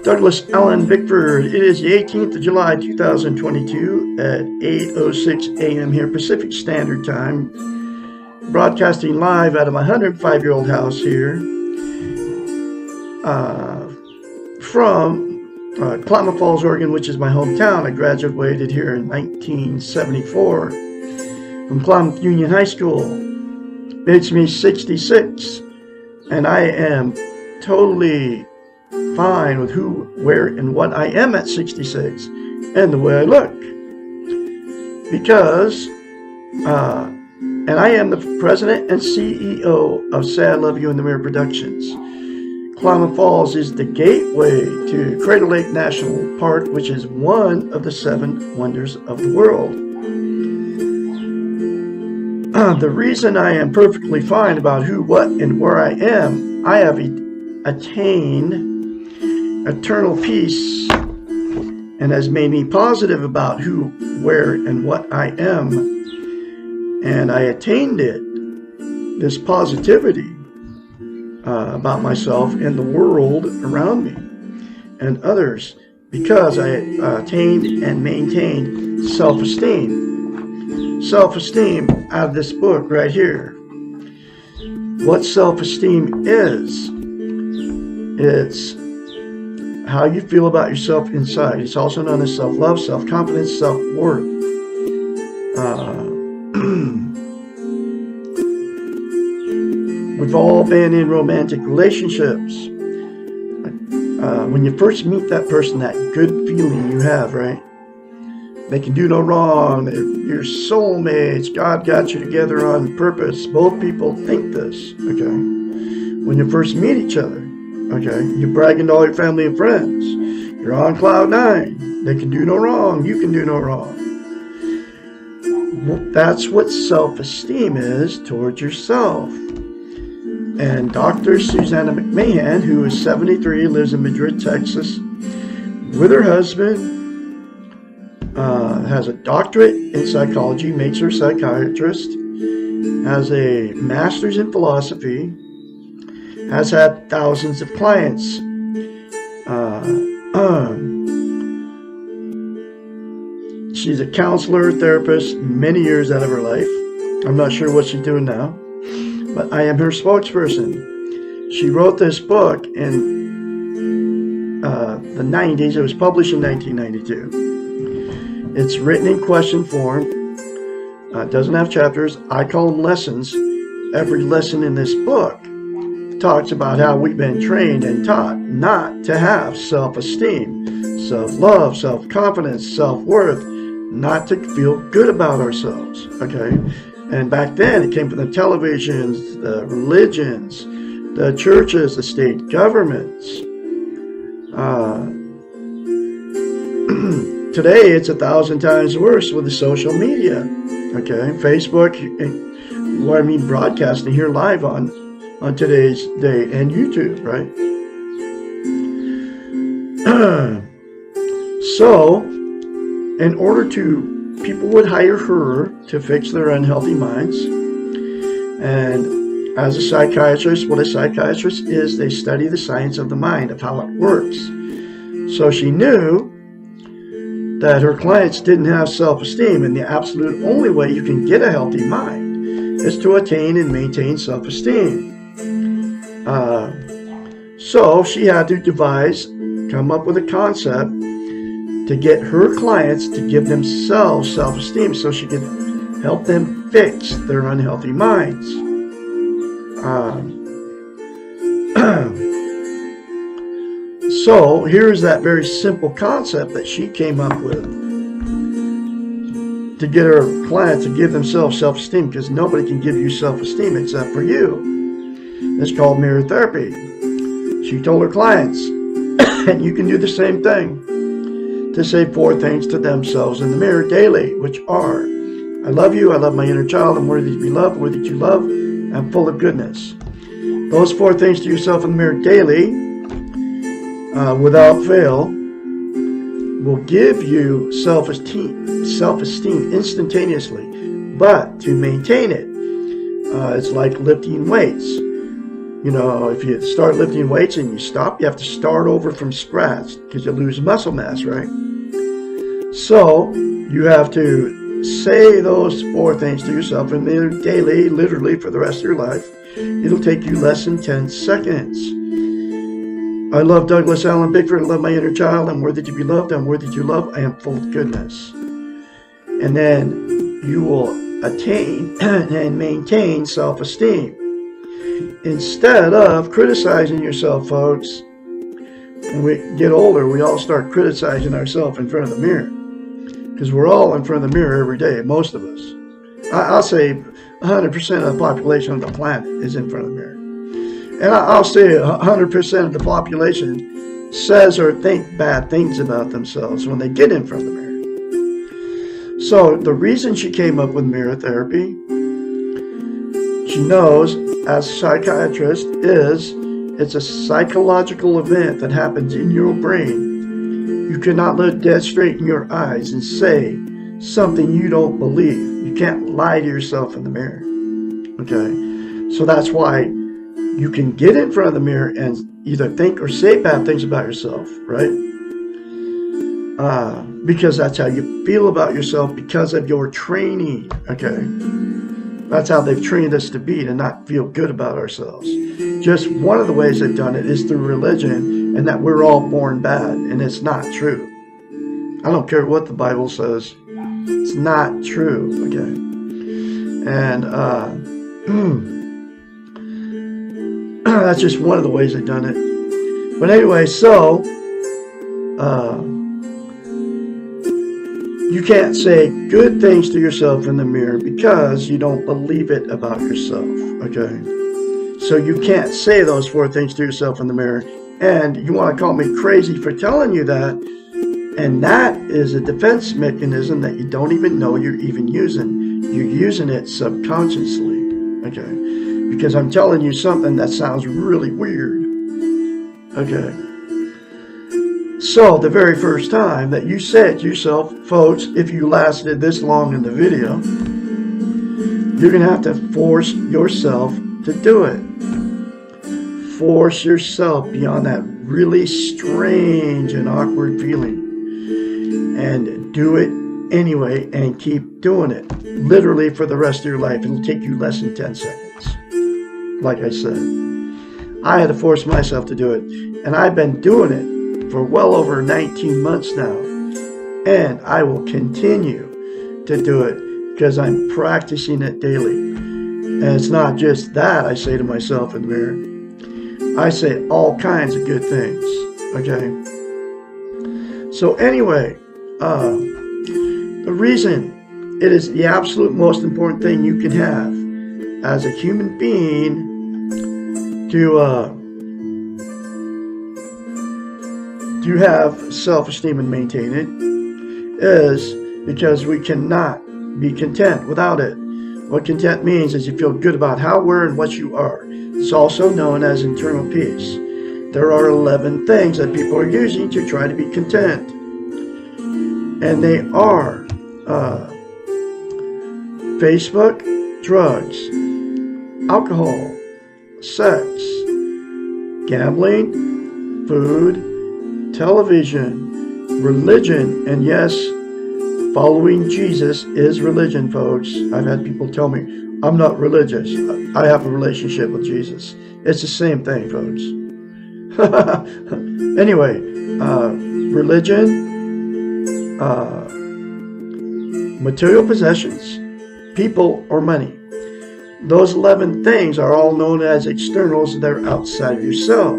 Douglas Allen Bickford. It is the 18th of July 2022 at 8:06 a.m. here Pacific Standard Time. Broadcasting live out of my 105-year-old house here from Klamath Falls, Oregon, which is my hometown. I graduated here in 1974 from Klamath Union High School. Makes me 66, and I am totally fine with who, where, and what I am at 66 and the way I look, because and I am the president and CEO of Say I Love You in the Mirror Productions. Klamath Falls is the gateway to Crater Lake National Park, which is one of the 7 wonders of the world. The reason I am perfectly fine about who, what, and where I am, I have attained eternal peace, and has made me positive about who, where, and what I am. And I attained it, this positivity about myself and the world around me and others, because I attained and maintained self-esteem. Self-esteem out of this book right here. What self-esteem is, it's how you feel about yourself inside. It's also known as self-love, self-confidence, self-worth. We've all been in romantic relationships. When you first meet that person, that good feeling you have, right? They can do no wrong. They're your soulmates. God got you together on purpose. Both people think this, okay? When you first meet each other, okay? You're bragging to all your family and friends. You're on cloud 9. They can do no wrong. You can do no wrong. Well, that's what self-esteem is towards yourself. And Dr. Susanna McMahon, who is 73, lives in Madrid, Texas, with her husband, has a doctorate in psychology, makes her a psychiatrist, has a master's in philosophy, has had thousands of clients. She's a counselor, therapist, many years out of her life. I'm not sure what she's doing now, but I am her spokesperson. She wrote this book in the 90s. It was published in 1992. It's written in question form. It doesn't have chapters. I call them lessons. Every lesson in this book talks about how we've been trained and taught not to have self-esteem, self-love, self-confidence, self-worth, not to feel good about ourselves, okay? And back then, it came from the televisions, the religions, the churches, the state governments. Today, it's 1,000 times worse with the social media, okay? Facebook, broadcasting here live on today's day, and YouTube, right? So, in order to, people would hire her to fix their unhealthy minds. And as a psychiatrist, what a psychiatrist is, they study the science of the mind, of how it works. So she knew that her clients didn't have self-esteem, and the absolute only way you can get a healthy mind is to attain and maintain self-esteem. So she had to come up with a concept to get her clients to give themselves self-esteem so she could help them fix their unhealthy minds. So here's that very simple concept that she came up with to get her clients to give themselves self-esteem, because nobody can give you self-esteem except for you. It's called mirror therapy. She told her clients, and you can do the same thing, to say 4 things to themselves in the mirror daily, which are: I love you, I love my inner child, I'm worthy to be loved, worthy to love, and full of goodness. Those 4 things to yourself in the mirror daily, without fail, will give you self-esteem instantaneously. But to maintain it, it's like lifting weights. You know, if you start lifting weights and you stop, you have to start over from scratch because you lose muscle mass, right? So you have to say those 4 things to yourself and then daily, literally for the rest of your life. It'll take you less than 10 seconds. I love Douglas Allen Bickford. I love my inner child. I'm worthy to be loved. I'm worthy to love. I am full of goodness. And then you will attain and maintain self-esteem. Instead of criticizing yourself, folks, when we get older, we all start criticizing ourselves in front of the mirror. Because we're all in front of the mirror every day, most of us. I'll say 100% of the population of the planet is in front of the mirror. And I'll say 100% of the population says or think bad things about themselves when they get in front of the mirror. So the reason she came up with mirror therapy, she knows as a psychiatrist, it's a psychological event that happens in your brain. You cannot look dead straight in your eyes and say something you don't believe. You can't lie to yourself in the mirror. Okay? So that's why you can get in front of the mirror and either think or say bad things about yourself, right? Because that's how you feel about yourself because of your training, okay? That's how they've trained us to be, to not feel good about ourselves. Just one of the ways they've done it is through religion, and that we're all born bad, and it's not true. I don't care what the Bible says. It's not true, okay? And that's just one of the ways they've done it. But anyway, so you can't say good things to yourself in the mirror because you don't believe it about yourself, okay? So you can't say those 4 things to yourself in the mirror, and you want to call me crazy for telling you that, and that is a defense mechanism that you don't even know you're even using. You're using it subconsciously, okay? Because I'm telling you something that sounds really weird, okay? So the very first time that you said to yourself, folks, if you lasted this long in the video, you're going to have to force yourself to do it. Force yourself beyond that really strange and awkward feeling. And do it anyway and keep doing it. Literally for the rest of your life. It'll take you less than 10 seconds. Like I said. I had to force myself to do it. And I've been doing it for well over 19 months now, and I will continue to do it because I'm practicing it daily. And it's not just that I say to myself in the mirror. I say all kinds of good things, okay? So anyway, the reason it is the absolute most important thing you can have as a human being to have self-esteem and maintain it is because we cannot be content without it. What content means is you feel good about how, where, and what you are. It's also known as internal peace. There are 11 things that people are using to try to be content. And they are Facebook, drugs, alcohol, sex, gambling, food, television, religion, and yes, following Jesus is religion, folks. I've had people tell me, I'm not religious. I have a relationship with Jesus. It's the same thing, folks. Anyway, religion, material possessions, people, or money. Those 11 things are all known as externals. They're outside of yourself.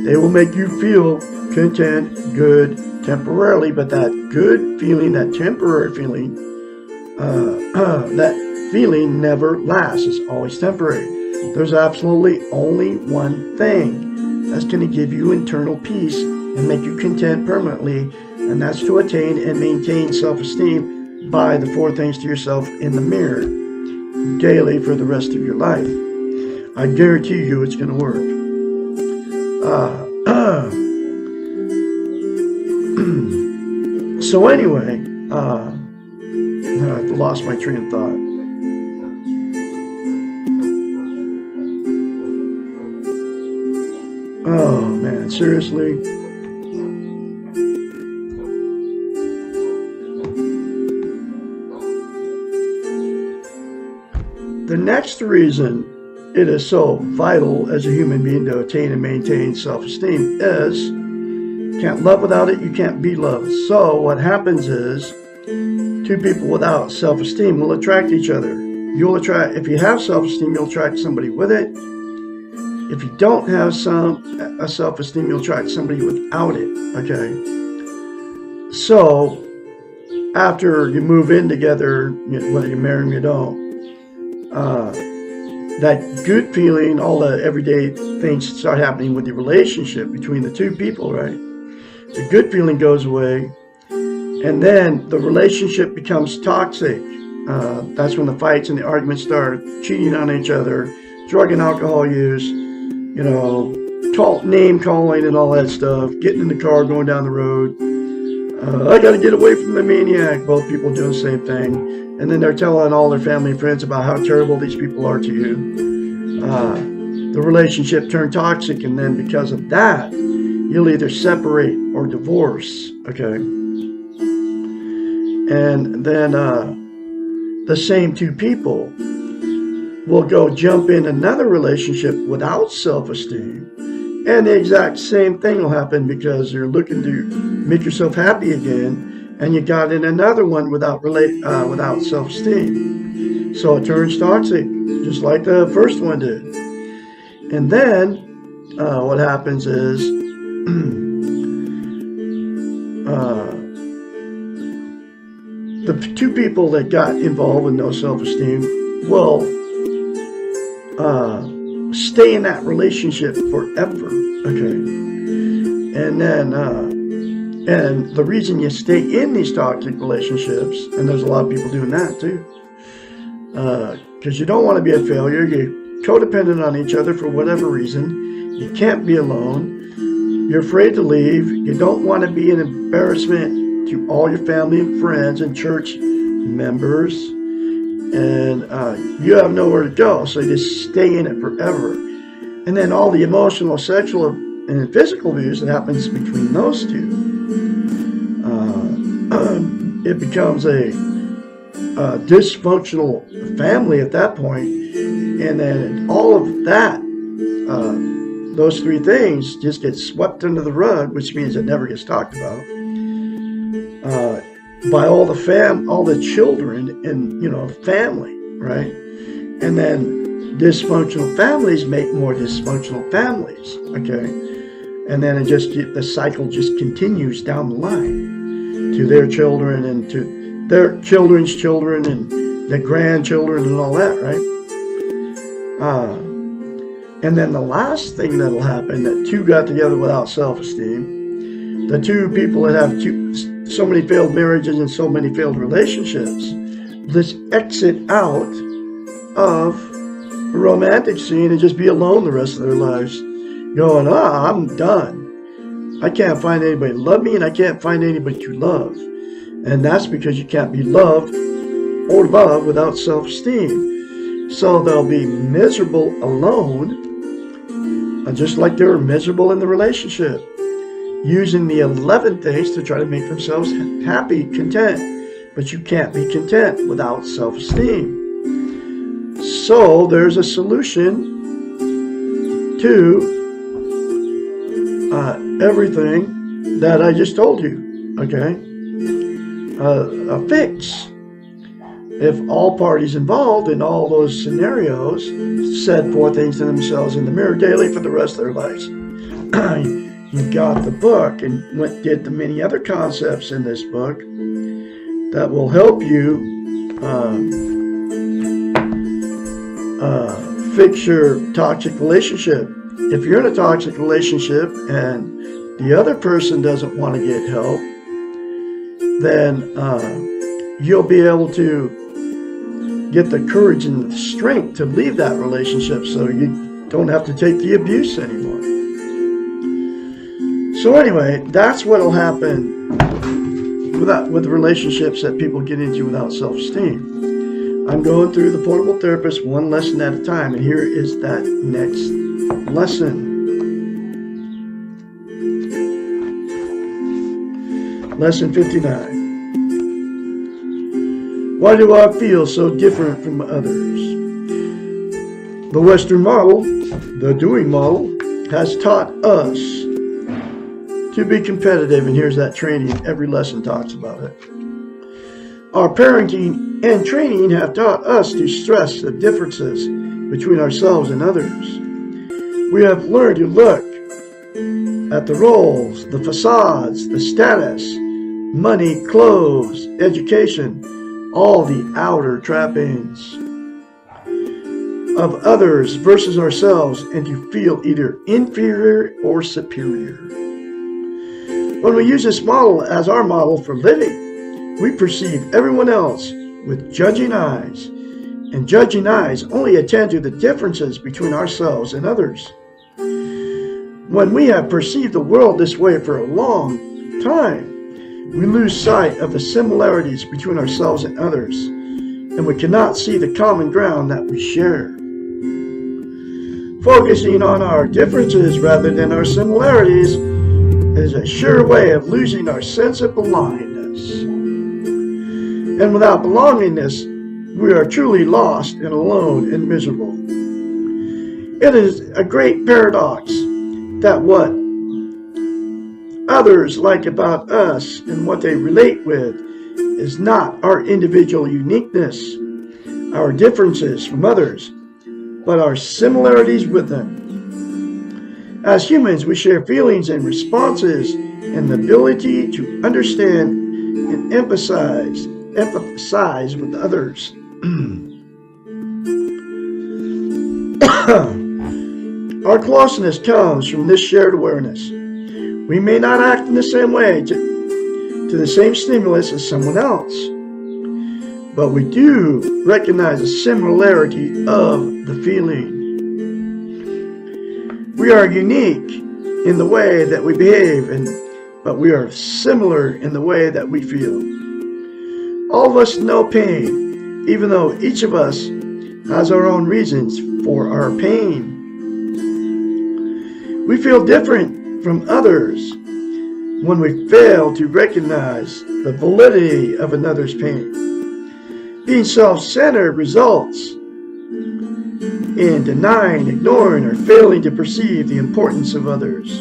They will make you feel content, good, temporarily, but that good feeling, that temporary feeling, that feeling never lasts. It's always temporary. There's absolutely only one thing that's going to give you internal peace and make you content permanently, and that's to attain and maintain self-esteem by the 4 things to yourself in the mirror daily for the rest of your life. I guarantee you it's going to work. So anyway, I've lost my train of thought. Oh man, seriously. The next reason it is so vital as a human being to attain and maintain self-esteem is you can't love without it, you can't be loved. So what happens is two people without self-esteem will attract each other. If you have self-esteem, you'll attract somebody with it. If you don't have a self-esteem, you'll attract somebody without it. Okay. So after you move in together, whether you marry them or you don't, that good feeling, all the everyday things start happening with the relationship between the two people, right? The good feeling goes away, and then the relationship becomes toxic. That's when the fights and the arguments start, cheating on each other, drug and alcohol use, name calling and all that stuff, getting in the car, going down the road. I got to get away from the maniac. Both people doing the same thing. And then they're telling all their family and friends about how terrible these people are to you. The relationship turned toxic, and then because of that, you'll either separate or divorce. Okay. And then the same two people will go jump in another relationship without self-esteem. And the exact same thing will happen because you're looking to make yourself happy again, and you got in another one without self-esteem. So it turns toxic, just like the first one did. And then what happens is the two people that got involved with no self-esteem will stay in that relationship forever. Okay. And then and the reason you stay in these toxic relationships, and there's a lot of people doing that too, because you don't want to be a failure. You're codependent on each other for whatever reason. You can't be alone. You're afraid to leave. You don't want to be an embarrassment to all your family and friends and church members. And you have nowhere to go, so you just stay in it forever. And then all the emotional, sexual, and physical abuse that happens between those two, it becomes a dysfunctional family at that point. And then all of that, those three things just get swept under the rug, which means it never gets talked about. By all the children and family, right? And then dysfunctional families make more dysfunctional families, okay? And then the cycle just continues down the line to their children and to their children's children and their grandchildren and all that, right? And then the last thing that'll happen, that two got together without self-esteem, the two people that have so many failed marriages and so many failed relationships, let's exit out of the romantic scene and just be alone the rest of their lives, going, I'm done. I can't find anybody to love me, and I can't find anybody to love. And that's because you can't be loved or loved without self-esteem. So they'll be miserable alone, just like they were miserable in the relationship, using the 11 things to try to make themselves happy, content. But you can't be content without self-esteem. So there's a solution to everything that I just told you, okay? A fix. If all parties involved in all those scenarios said 4 things to themselves in the mirror daily for the rest of their lives. You got the book and did the many other concepts in this book that will help you fix your toxic relationship. If you're in a toxic relationship and the other person doesn't want to get help, then you'll be able to get the courage and the strength to leave that relationship so you don't have to take the abuse anymore. So anyway, that's what will happen with relationships that people get into without self-esteem. I'm going through the Portable Therapist one lesson at a time, and here is that next lesson. Lesson 59. Why do I feel so different from others? The Western model, the doing model, has taught us to be competitive, and here's that training. Every lesson talks about it. Our parenting and training have taught us to stress the differences between ourselves and others. We have learned to look at the roles, the facades, the status, money, clothes, education, all the outer trappings of others versus ourselves, and to feel either inferior or superior. When we use this model as our model for living, we perceive everyone else with judging eyes, and judging eyes only attend to the differences between ourselves and others. When we have perceived the world this way for a long time, we lose sight of the similarities between ourselves and others, and we cannot see the common ground that we share. Focusing on our differences rather than our similarities is a sure way of losing our sense of belongingness. And without belongingness, we are truly lost and alone and miserable. It is a great paradox that what others like about us and what they relate with is not our individual uniqueness, our differences from others, but our similarities with them. As humans, we share feelings and responses and the ability to understand and empathize with others. Our closeness comes from this shared awareness. We may not act in the same way to the same stimulus as someone else, but we do recognize a similarity of the feeling. We are unique in the way that we behave, but we are similar in the way that we feel. All of us know pain, even though each of us has our own reasons for our pain. We feel different from others when we fail to recognize the validity of another's pain. Being self-centered results in denying, ignoring, or failing to perceive the importance of others.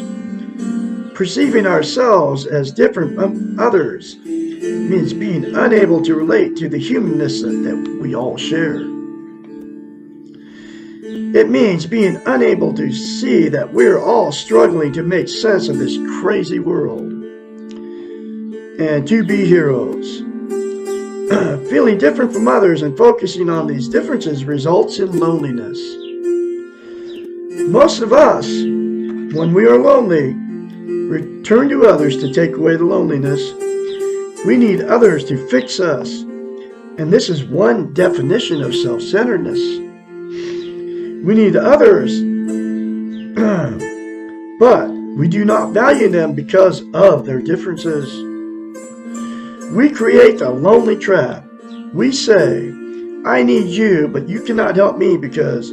Perceiving ourselves as different from others means being unable to relate to the humanness that we all share. It means being unable to see that we're all struggling to make sense of this crazy world and to be heroes. Feeling different from others and focusing on these differences results in loneliness. Most of us, when we are lonely, return to others to take away the loneliness. We need others to fix us, and this is one definition of self-centeredness. We need others, but we do not value them because of their differences. We create a lonely trap. We say, I need you, but you cannot help me because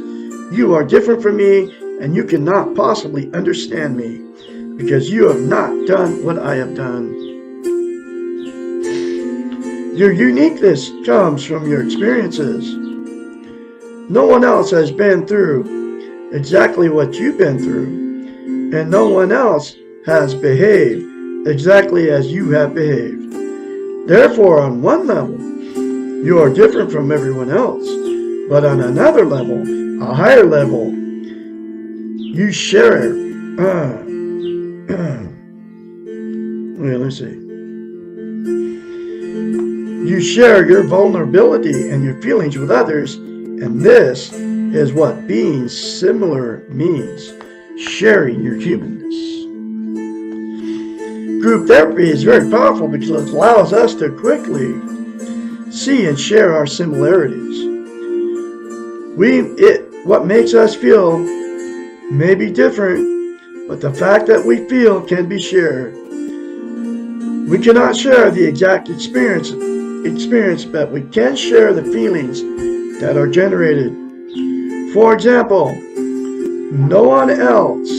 you are different from me and you cannot possibly understand me because you have not done what I have done. Your uniqueness comes from your experiences. No one else has been through exactly what you've been through, and no one else has behaved exactly as you have behaved. Therefore, on one level, you are different from everyone else, but on another level, a higher level, you share. You share your vulnerability and your feelings with others. And this is what being similar means, sharing your humanness. Group therapy is very powerful because it allows us to quickly see and share our similarities. What makes us feel may be different, but the fact that we feel can be shared. We cannot share the exact experience, but we can share the feelings that are generated. For example, no one else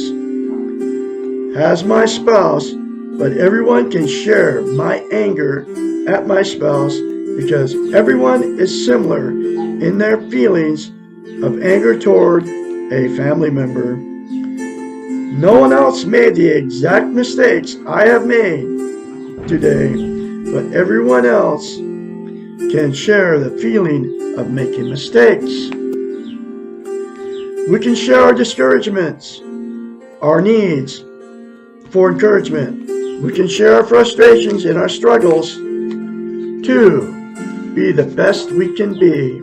has my spouse but everyone can share my anger at my spouse because everyone is similar in their feelings of anger toward a family member. No one else made the exact mistakes I have made today, but everyone else can share the feeling of making mistakes. We can share our discouragements, our needs for encouragement. We can share our frustrations and our struggles to be the best we can be.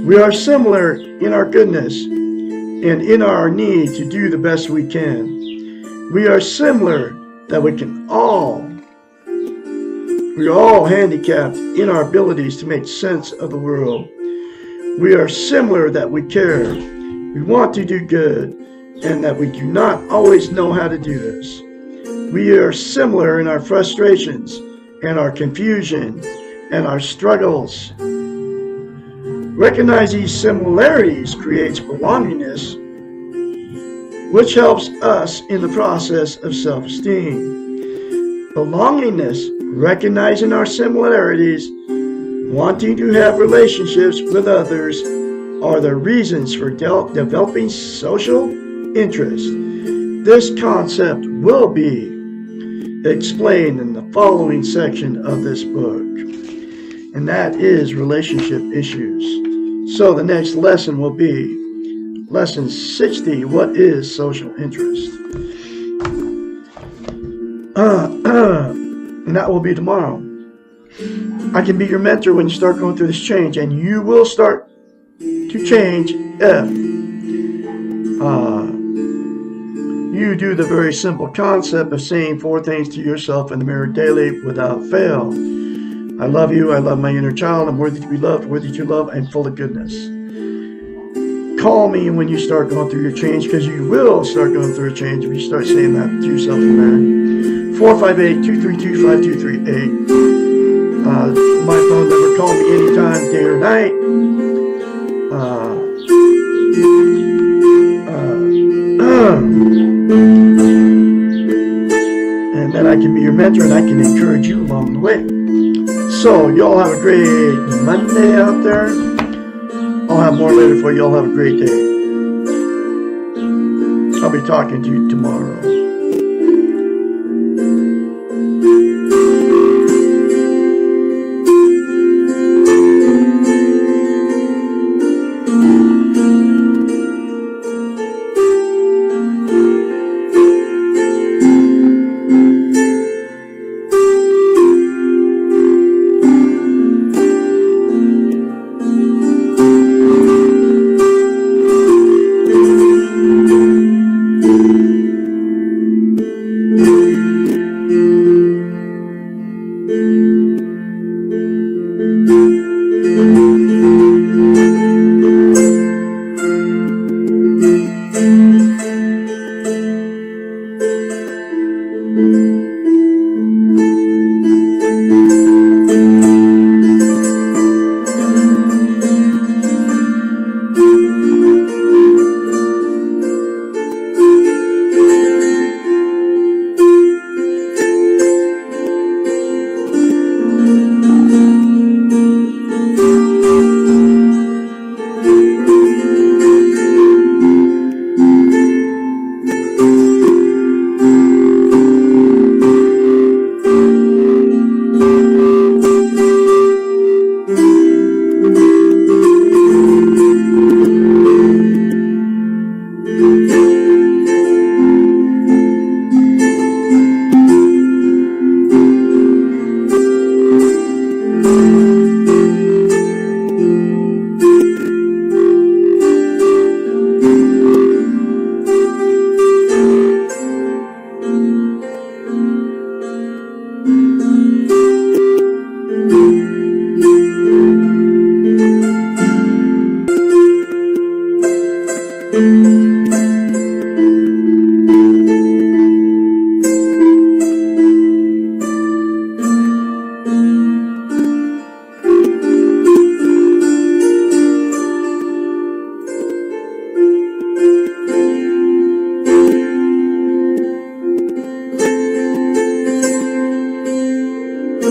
We are similar in our goodness and in our need to do the best we can. We are similar that we are all handicapped in our abilities to make sense of the world. We are similar that we care, we want to do good, and that we do not always know how to do this. We are similar in our frustrations and our confusion and our struggles. Recognize these similarities creates belongingness, which helps us in the process of self-esteem. Belongingness, recognizing our similarities, wanting to have relationships with others, are the reasons for developing social interest. This concept will be explained in the following section of this book, and that is relationship issues. So the next lesson will be lesson 60, what is social interest? And that will be tomorrow. I can be your mentor when you start going through this change, and you will start to change if you do the very simple concept of saying 4 things to yourself in the mirror daily without fail. I love you. I love my inner child. I'm worthy to be loved, worthy to love. I'm full of goodness. Call me when you start going through your change, because you will start going through a change if you start saying that to yourself in the mirror. 458-232-5238. My phone number. Call me anytime, day or night. And then I can be your mentor and I can encourage you along the way. So, y'all have a great Monday out there. I'll have more later for you. Y'all have a great day. I'll be talking to you tomorrow.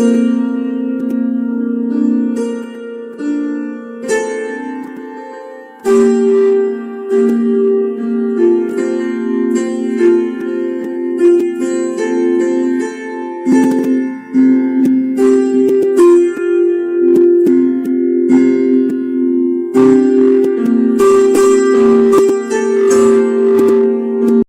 you.